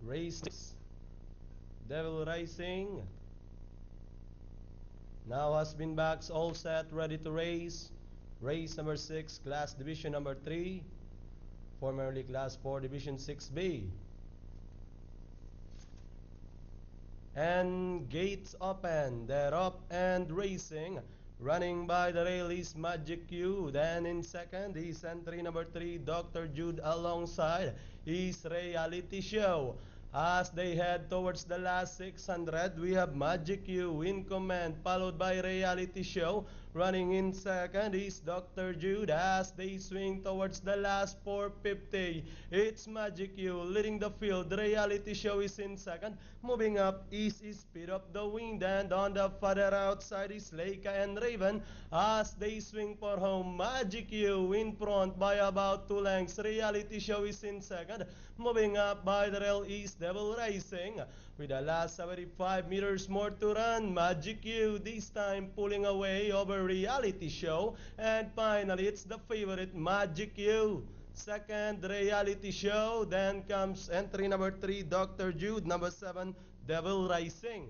Race 6, Devil Rising. Now has been backs all set, ready to race. Race number 6, class division number 3, formerly class 4, division 6B. And gates open, they're up and racing. Running by the rail is Magic Q. Then in second is entry number 3, Dr. Jude, alongside his Reality Show. As they head towards the last 600, we have Magic Q in command, followed by Reality Show. Running in second is Dr. Jude as they swing towards the last 450. It's Magic Q leading the field. Reality Show is in second. Moving up is Speed of the Wind, and on the further outside is Leica and Raven as they swing for home. Magic Q in front by about 2 lengths. Reality Show is in second. Moving up by the rail is Devil Rising. With the last 75 meters more to run, Magic Q this time pulling away over Reality Show. And finally, it's the favorite, Magic Q. Second, Reality Show. Then comes entry number 3, Dr. Jude. Number 7, Devil Rising.